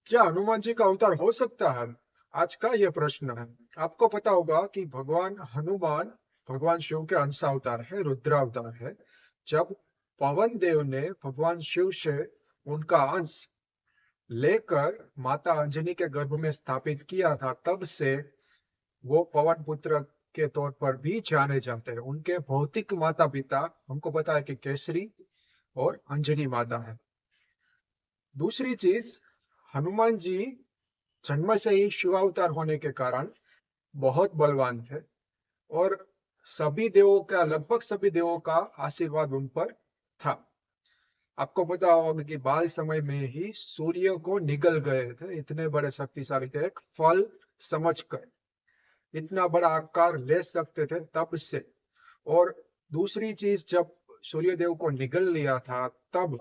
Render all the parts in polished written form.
क्या हनुमान जी का अवतार हो सकता है? आज का यह प्रश्न है। आपको पता होगा कि भगवान हनुमान भगवान शिव के अंश अवतार है, रुद्रावतार है। जब पवन देव ने भगवान शिव से उनका अंश लेकर माता अंजनी के गर्भ में स्थापित किया था, तब से वो पवन पुत्र के तौर पर भी जाने जाते हैं। उनके भौतिक माता पिता हमको पता है कि केसरी और अंजनी माता है। दूसरी चीज, हनुमान जी जन्म से ही शिवावतार होने के कारण बहुत बलवान थे और सभी देवों का लगभग सभी देवों का आशीर्वाद उन पर था। आपको पता होगा कि बाल समय में ही सूर्य को निगल गए थे, इतने बड़े शक्तिशाली थे। एक फल समझकर इतना बड़ा आकार ले सकते थे तब से। और दूसरी चीज, जब सूर्यदेव को निगल लिया था तब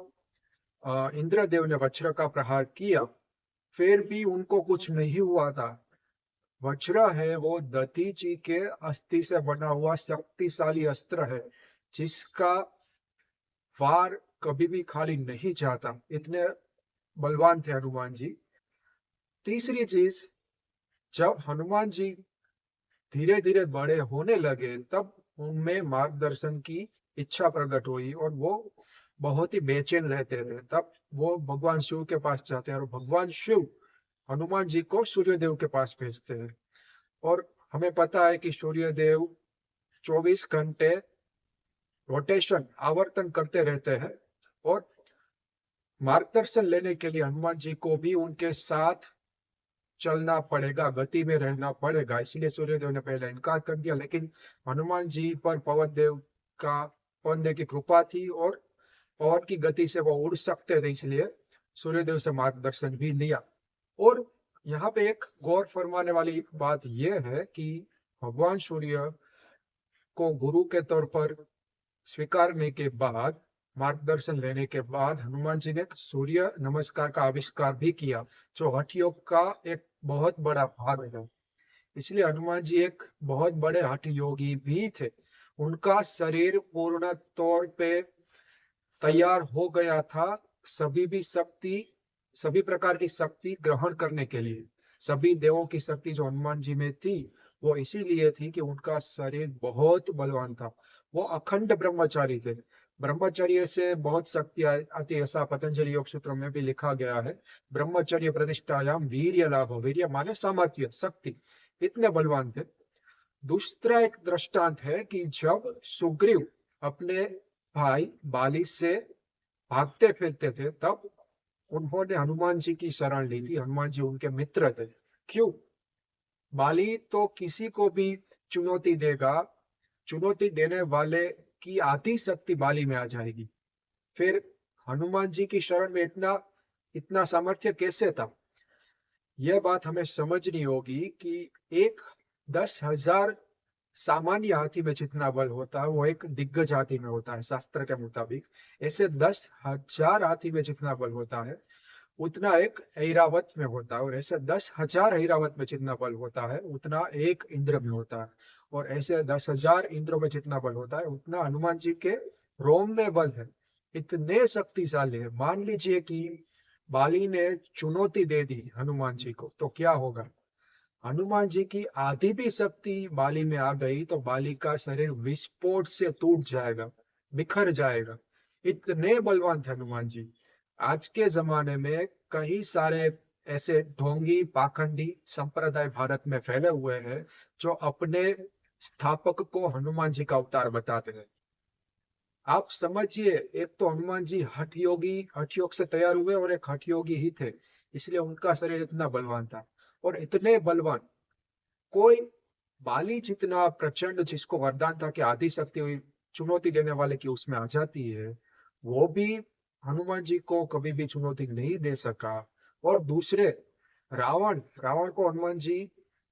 इंद्रदेव ने वज्र का प्रहार किया, फिर भी उनको कुछ नहीं हुआ था। वज्र है वो दधि जी के अस्थि से बना हुआ शक्तिशाली अस्त्र है, जिसका वार कभी भी खाली नहीं जाता। इतने बलवान थे हनुमान जी। तीसरी चीज, जब हनुमान जी धीरे धीरे बड़े होने लगे तब उनमें मार्गदर्शन की इच्छा प्रकट हुई और वो बहुत ही बेचैन रहते थे। तब वो भगवान शिव के पास जाते हैं और भगवान शिव हनुमान जी को सूर्यदेव के पास भेजते हैं। और हमें पता है कि सूर्यदेव 24 घंटे रोटेशन आवर्तन करते रहते हैं और मार्गदर्शन लेने के लिए हनुमान जी को भी उनके साथ चलना पड़ेगा, गति में रहना पड़ेगा। इसलिए सूर्यदेव ने पहले इनकार कर दिया, लेकिन हनुमान जी पर पवन देव की कृपा थी और पवन की गति से वो उड़ सकते थे, इसलिए सूर्यदेव से मार्गदर्शन भी लिया। और यहाँ पे एक गौर फरमाने वाली बात यह है कि भगवान सूर्य को गुरु के तौर पर स्वीकारने के बाद, मार्गदर्शन लेने के बाद, हनुमान जी ने सूर्य नमस्कार का आविष्कार भी किया, जो हठ योग का एक बहुत बड़ा भाग है। इसलिए हनुमान जी एक बहुत बड़े हठ योगी भी थे। उनका शरीर पूर्ण तौर पे तैयार हो गया था सभी प्रकार की शक्ति ग्रहण करने के लिए। सभी देवों की शक्ति जो हनुमान जी में थी, वो इसीलिए थी कि उनका शरीर बहुत बलवान था। वो अखंड ब्रह्मचारी थे। ब्रह्मचर्य से बहुत शक्ति आती है, ऐसा पतंजलि योग सूत्र में भी लिखा गया है। ब्रह्मचर्य प्रतिष्ठायाम वीर्य लाभ, वीर्य माने सामर्थ्य, शक्ति। इतने बलवान थे। दूसरा एक दृष्टांत है कि जब सुग्रीव अपने भाई बाली से भागते फिरते थे, तब उन्होंने हनुमान जी की शरण ली थी। हनुमान जी उनके मित्र थे। क्यों? बाली तो किसी को भी चुनौती देगा, चुनौती देने वाले की आधी शक्ति बाली में आ जाएगी। फिर हनुमान जी की शरण में इतना इतना सामर्थ्य कैसे था? यह बात हमें समझनी होगी कि एक 10,000 सामान्य हाथी में जितना बल होता है, वो एक दिग्गज हाथी में होता है शास्त्र के मुताबिक। ऐसे 10,000 हाथी में जितना बल होता है, उतना एक ऐरावत में होता है। और ऐसे 10,000 ऐरावत में जितना बल होता है, उतना एक इंद्र में होता है। और ऐसे 10,000 इंद्रों में जितना बल होता है, उतना हनुमान जी के रोम में बल है। इतने शक्तिशाली है। मान लीजिए कि बाली ने चुनौती दे दी हनुमान जी को, तो क्या होगा? हनुमान जी की आधी भी शक्ति बाली में आ गई तो बाली का शरीर विस्फोट से टूट जाएगा, बिखर जाएगा। इतने बलवान थे हनुमान जी। आज के जमाने में कई सारे ऐसे ढोंगी पाखंडी संप्रदाय भारत में फैले हुए हैं, जो अपने स्थापक को हनुमान जी का अवतार बताते हैं। आप समझिए, एक तो हनुमान जी हठ योग से तैयार हुए और एक हठ योगी ही थे, इसलिए उनका शरीर इतना बलवान था। और इतने बलवान कोई बाली जितना प्रचंड, जिसको वरदान था कि आदि शक्ति हुई चुनौती देने वाले की उसमें आ जाती है, वो भी हनुमान जी को कभी भी चुनौती नहीं दे सका। और दूसरे, रावण रावण को हनुमान जी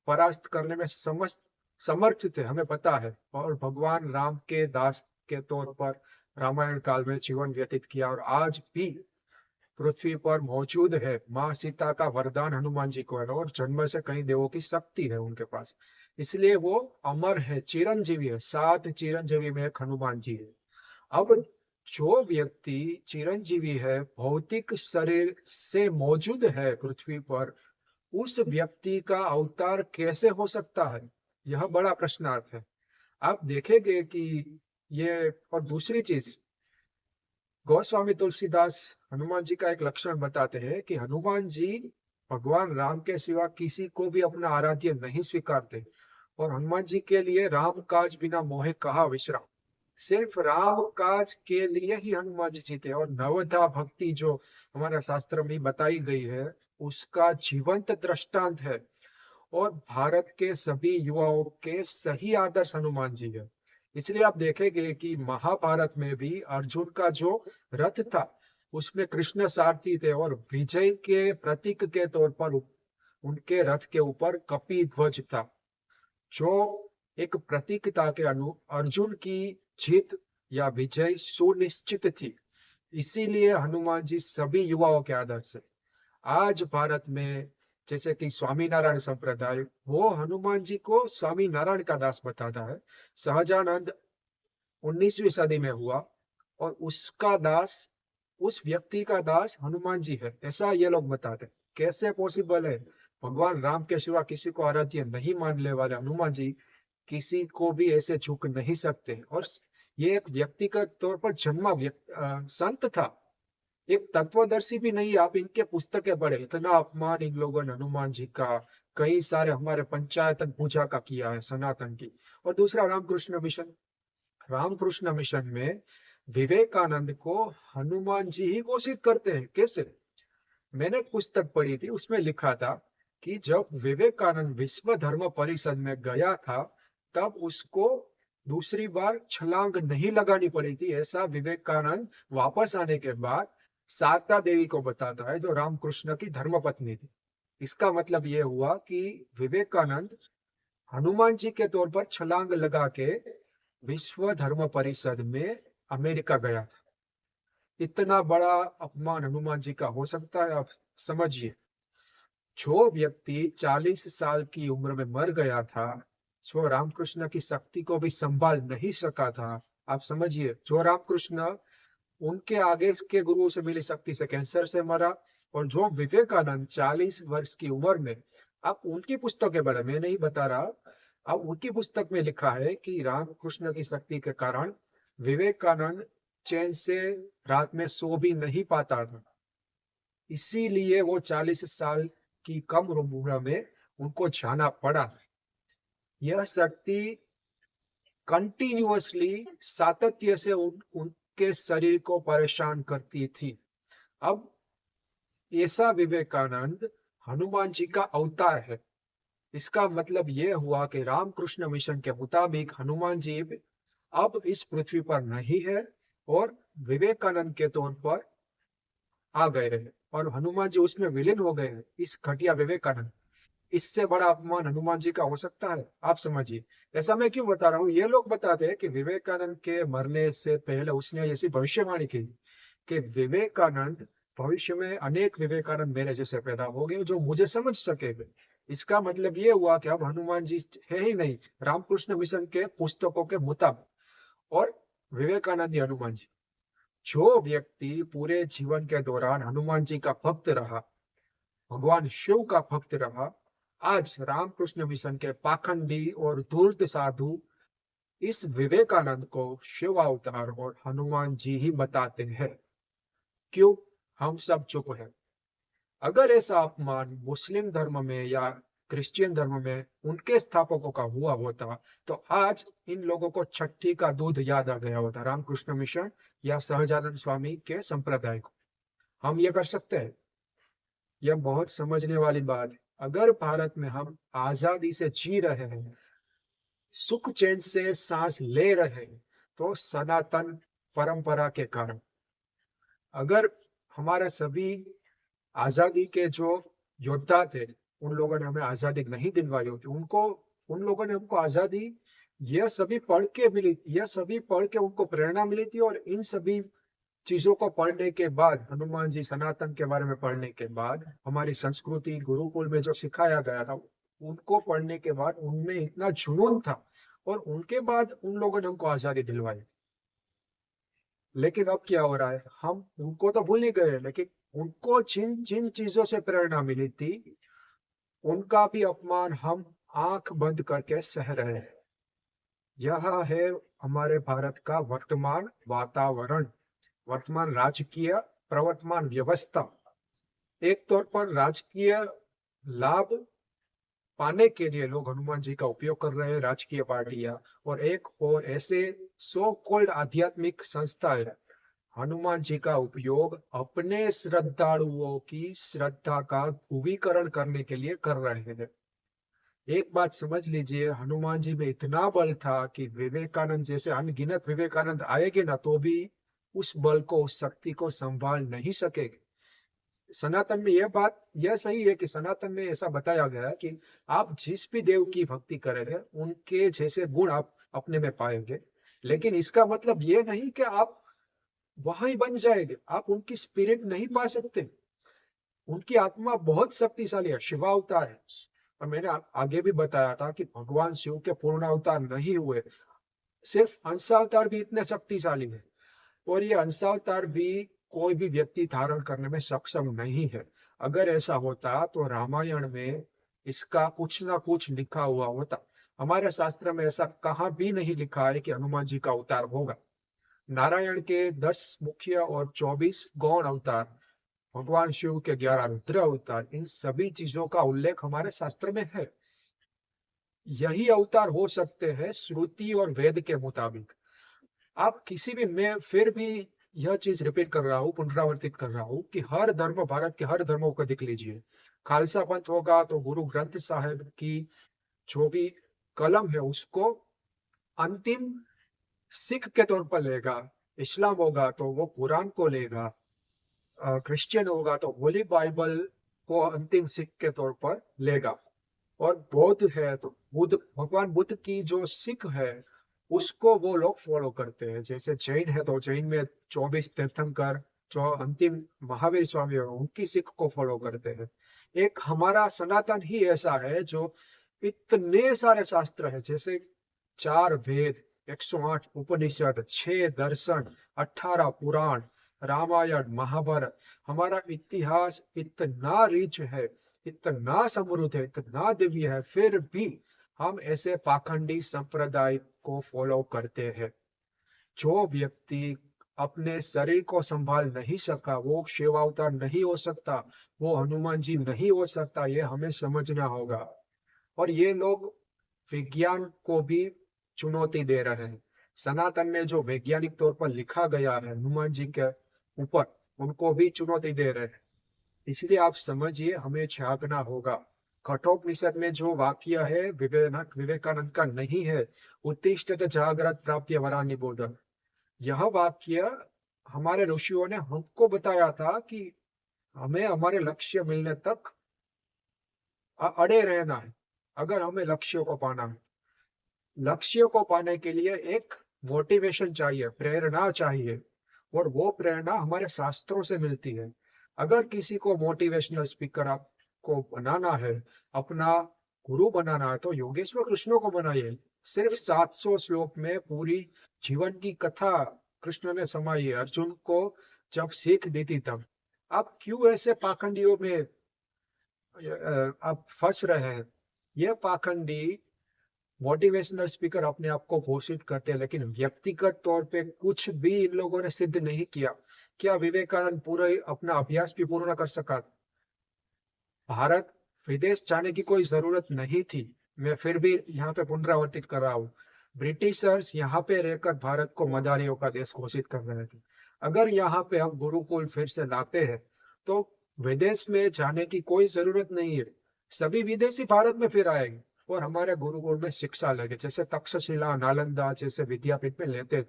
परास्त करने में समर्थ थे, हमें पता है। और भगवान राम के दास के तौर पर रामायण काल में जीवन व्यतीत किया और आज भी पृथ्वी पर मौजूद है। माँ सीता का वरदान हनुमान जी को है और जन्म से कई देवों की शक्ति है उनके पास, इसलिए वो अमर है, चिरंजीवी है। 7 चिरंजीवी में एक हनुमान जी है। अब जो व्यक्ति चिरंजीवी है, भौतिक शरीर से मौजूद है पृथ्वी पर, उस व्यक्ति का अवतार कैसे हो सकता है? यह बड़ा प्रश्नार्थ है। आप देखेंगे कि ये, और दूसरी चीज, गोस्वामी तुलसीदास हनुमान जी का एक लक्षण बताते हैं कि हनुमान जी भगवान राम के सिवा किसी को भी अपना आराध्य नहीं स्वीकारते, और हनुमान जी के लिए राम काज बिना मोहे कहा विश्राम। सिर्फ राम काज के लिए ही हनुमान जी जीते, और नवधा भक्ति जो हमारे शास्त्र में बताई गई है, उसका जीवंत दृष्टांत है। और भारत के सभी युवाओं के सही आदर्श हनुमान जी है। इसलिए आप देखेंगे कि महाभारत में भी अर्जुन का जो रथ था, उसमें कृष्ण सारथी थे, और विजय के प्रतीक के तौर पर उनके रथ के ऊपर कपि ध्वज था, जो एक प्रतीक था कि अर्जुन की जीत या विजय सुनिश्चित थी। इसीलिए हनुमान जी सभी युवाओं के आदर्श है। आज भारत में जैसे कि स्वामीनारायण संप्रदाय, वो हनुमान जी को स्वामी नारायण का दास बताता है। सहजानंद 19वीं सदी में हुआ, और उसका दास, उस व्यक्ति का दास हनुमान जी है, ऐसा ये लोग बताते हैं। कैसे पॉसिबल है? भगवान राम के सिवा किसी को आराध्य नहीं मानने वाले हनुमान जी किसी को भी ऐसे झुक नहीं सकते। और ये एक व्यक्तिगत तौर पर जन्मा संत था, एक तत्वदर्शी भी नहीं। आप इनके पुस्तकें पढ़े, इतना अपमान इन लोगों ने हनुमान जी का, कई सारे हमारे पंचायतन पूजा का किया है सनातन की। और दूसरा रामकृष्ण मिशन, रामकृष्ण मिशन में विवेकानंद को हनुमान जी ही घोषित करते हैं। कैसे? मैंने एक पुस्तक पढ़ी थी, उसमें लिखा था कि जब विवेकानंद विश्व धर्म परिषद में गया था, तब उसको दूसरी बार छलांग नहीं लगानी पड़ी थी। ऐसा विवेकानंद वापस आने के बाद शारदा देवी को बताता है, जो रामकृष्ण की धर्मपत्नी थी। इसका मतलब यह हुआ कि विवेकानंद हनुमान जी के तौर पर छलांग लगा के विश्व धर्म परिषद में अमेरिका गया था। इतना बड़ा अपमान हनुमान जी का हो सकता है? आप समझिए, जो व्यक्ति 40 साल की उम्र में मर गया था, जो रामकृष्ण की शक्ति को भी संभाल नहीं सका था, आप समझिए, जो रामकृष्ण उनके आगे के गुरुओं से मिली शक्ति से कैंसर से मरा, और जो विवेकानंद 40 वर्ष की उम्र में, आप उनकी पुस्तकें पढ़े, मैं नहीं बता रहा, अब उनकी पुस्तक में लिखा है कि रामकृष्ण की शक्ति के कारण विवेकानंद चैन से रात में सो भी नहीं पाता था। इसीलिए वो 40 साल की कम उम्र में उनको जाना पड़ा। यह शक्ति कंटिन्यूअसली, सातत्य से उनके शरीर को परेशान करती थी। अब ऐसा विवेकानंद हनुमान जी का अवतार है। इसका मतलब यह हुआ कि रामकृष्ण मिशन के मुताबिक हनुमान जी अब इस पृथ्वी पर नहीं है, और विवेकानंद के तौर पर आ गए हैं, और हनुमान जी उसमें विलीन हो गए हैं, इस घटिया विवेकानंद। इससे बड़ा अपमान हनुमान जी का हो सकता है? आप समझिए। ऐसा मैं क्यों बता रहा हूँ? ये लोग बताते हैं कि विवेकानंद के मरने से पहले उसने ऐसी भविष्यवाणी की कि विवेकानंद, भविष्य में अनेक विवेकानंद मेरे जैसे पैदा हो गए जो मुझे समझ सकेंगे। इसका मतलब ये हुआ कि अब हनुमान जी है ही नहीं रामकृष्ण मिशन के पुस्तकों के मुताबिक, और विवेकानंद ही हनुमान जी। जो व्यक्ति पूरे जीवन के दौरान हनुमान जी का भक्त रहा, भगवान शिव का भक्त रहा, आज रामकृष्ण मिशन के पाखंडी और धूर्त साधु इस विवेकानंद को शिव अवतार और हनुमान जी ही बताते हैं। क्यों हम सब चुप हैं? अगर ऐसा अपमान मुस्लिम धर्म में या क्रिश्चियन धर्म में उनके स्थापकों का हुआ होता, तो आज इन लोगों को छठी का दूध याद आ गया होता, रामकृष्ण मिशन या सहजानंद स्वामी के संप्रदाय को। हम ये कर सकते हैं? यह बहुत समझने वाली बात है। अगर भारत में हम आजादी से जी रहे हैं, सुख चैन से सांस ले रहे हैं, तो सनातन परंपरा के कारण। अगर हमारा सभी आजादी के जो योद्धा थे, उन लोगों ने हमें आजादी नहीं दिलवाई होती, उन लोगों ने हमको आजादी यह सभी पढ़ के मिली, यह सभी पढ़ के उनको प्रेरणा मिली थी। और इन सभी चीजों को पढ़ने के बाद, हनुमान जी सनातन के बारे में पढ़ने के बाद, हमारी संस्कृति गुरुकुल में जो सिखाया गया था, उनको पढ़ने के बाद उनमें इतना जुनून था, और उनके बाद उन लोगों ने हमको आजादी दिलवाई। लेकिन अब क्या हो रहा है, हम उनको तो भूल ही गए, लेकिन उनको जिन जिन चीजों से प्रेरणा मिली थी, उनका भी अपमान हम आंख बंद करके सह रहे हैं। यह है हमारे भारत का वर्तमान वातावरण, वर्तमान राजकीय प्रवर्तमान व्यवस्था। एक तौर पर राजकीय लाभ पाने के लिए लोग हनुमान जी का उपयोग कर रहे हैं, राजकीय पार्टियां, और एक और ऐसे सो कॉल्ड आध्यात्मिक संस्थाएं हनुमान जी का उपयोग अपने श्रद्धालुओं की श्रद्धा का ध्रुवीकरण करने के लिए कर रहे हैं। एक बात समझ लीजिए, हनुमान जी में इतना बल था कि विवेकानंद जैसे अनगिनत विवेकानंद आएंगे ना, तो भी उस बल को, उस शक्ति को संभाल नहीं सकेंगे। सनातन में यह बात, यह सही है कि सनातन में ऐसा बताया गया है कि आप जिस भी देव की भक्ति करेंगे, उनके जैसे गुण आप अपने में पाएंगे। लेकिन इसका मतलब ये नहीं कि आप वहां बन जाएंगे, आप उनकी स्पिरिट नहीं पा सकते। उनकी आत्मा बहुत शक्तिशाली है, शिवावतार है। और मैंने आगे भी बताया था कि भगवान शिव के पूर्ण अवतार नहीं हुए, सिर्फ अंशावतार भी इतने शक्तिशाली है। और ये अंशावतार भी कोई भी व्यक्ति धारण करने में सक्षम नहीं है। अगर ऐसा होता तो रामायण में इसका कुछ ना कुछ लिखा हुआ होता। हमारे शास्त्र में ऐसा कहाँ भी नहीं लिखा है कि हनुमान जी का अवतार होगा। नारायण के 10 मुख्य और 24 गौण अवतार, भगवान शिव के 11 रुद्र अवतार, इन सभी चीजों का उल्लेख हमारे शास्त्र में है। यही अवतार हो सकते हैं श्रुति और वेद के मुताबिक। आप किसी भी, मैं फिर भी यह चीज रिपीट कर रहा हूँ, पुनरावर्तित कर रहा हूँ कि हर धर्म, भारत के हर धर्मों को देख लीजिए। खालसा पंथ होगा तो गुरु ग्रंथ साहिब की जो भी कलम है उसको अंतिम सिख के तौर पर लेगा। इस्लाम होगा तो वो कुरान को लेगा। क्रिश्चियन होगा तो होली बाइबल को अंतिम सिख के तौर पर लेगा। और बौद्ध है तो बुद्ध, भगवान बुद्ध की जो सिख है उसको वो लोग फॉलो करते हैं। जैसे जैन है तो जैन में 24 तीर्थंकर, जो अंतिम महावीर स्वामी है, उनकी सिख को फॉलो करते हैं। एक हमारा सनातन ही ऐसा है जो इतने सारे शास्त्र है, जैसे 4 वेद, 108 उपनिषद, 6 दर्शन, 18 पुराण, रामायण महाभारत। हमारा इतिहास इतना रिच है, इतना समृद्ध है, इतना दिव्य है, फिर भी हम ऐसे पाखंडी संप्रदाय को फॉलो करते हैं। जो व्यक्ति अपने शरीर को संभाल नहीं सका, वो शिव अवतार नहीं हो सकता, वो हनुमान जी नहीं हो सकता, ये हमें समझना होगा। और ये लोग विज्ञान को भी चुनौती दे रहे हैं। सनातन में जो वैज्ञानिक तौर पर लिखा गया है हनुमान जी के ऊपर, उनको भी चुनौती दे रहे हैं। इसलिए आप समझिए, हमें जागना होगा। कठोपनिषद में जो वाक्य है विवेकानंद का नहीं है, उत्तिष्ठत जागृत प्राप्य वरानि बोधन। यह वाक्य हमारे ऋषियों ने हमको बताया था कि हमें हमारे लक्ष्य मिलने तक अड़े रहना है। अगर हमें लक्ष्य को पाना है, लक्ष्य को पाने के लिए एक मोटिवेशन चाहिए, प्रेरणा चाहिए, और वो प्रेरणा हमारे शास्त्रों से मिलती है। अगर किसी को मोटिवेशनल स्पीकर आपको बनाना है, अपना गुरु बनाना है, तो योगेश्वर कृष्ण को बनाइए। सिर्फ 700 श्लोक में पूरी जीवन की कथा कृष्ण ने समाई है, अर्जुन को जब सीख दी थी तब। आप क्यों ऐसे पाखंडियों में आप फंस रहे हैं? ये पाखंडी मोटिवेशनल स्पीकर अपने आप को घोषित करते हैं, लेकिन व्यक्तिगत तौर पे कुछ भी इन लोगों ने सिद्ध नहीं किया। क्या विवेकानंद पूरा अपना अभ्यास भी पूर्ण कर सका? भारत विदेश जाने की कोई जरूरत नहीं थी। मैं फिर भी यहाँ पे पुनरावर्तित कर रहा हूँ, ब्रिटिशर्स यहाँ पे रहकर भारत को मदारियों का देश घोषित कर रहे थे। अगर यहाँ पे हम गुरुकुल फिर से लाते हैं तो विदेश में जाने की कोई जरूरत नहीं है। सभी विदेशी भारत में फिर आएंगे और हमारे गुरुकुल में शिक्षा लेंगे, जैसे तक्षशिला, नालंदा जैसे विद्यापीठ में लेते थे।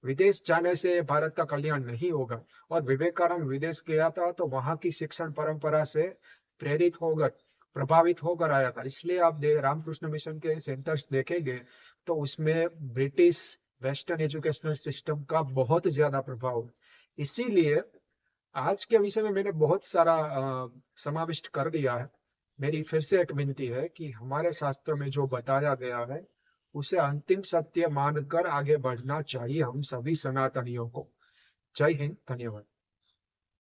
विदेश जाने से भारत का कल्याण नहीं होगा। और विवेकानंद विदेश गया था तो वहां की शिक्षण परंपरा से प्रेरित होकर, प्रभावित होकर आया था। इसलिए आप रामकृष्ण मिशन के सेंटर्स देखेंगे तो उसमें ब्रिटिश वेस्टर्न एजुकेशनल सिस्टम का बहुत ज्यादा प्रभाव है। इसीलिए आज के विषय में मैंने बहुत सारा समाविष्ट कर दिया है। मेरी फिर से एक विनती है कि हमारे शास्त्र में जो बताया गया है उसे अंतिम सत्य मानकर आगे बढ़ना चाहिए हम सभी सनातनियों को। जय हिंद, धन्यवाद।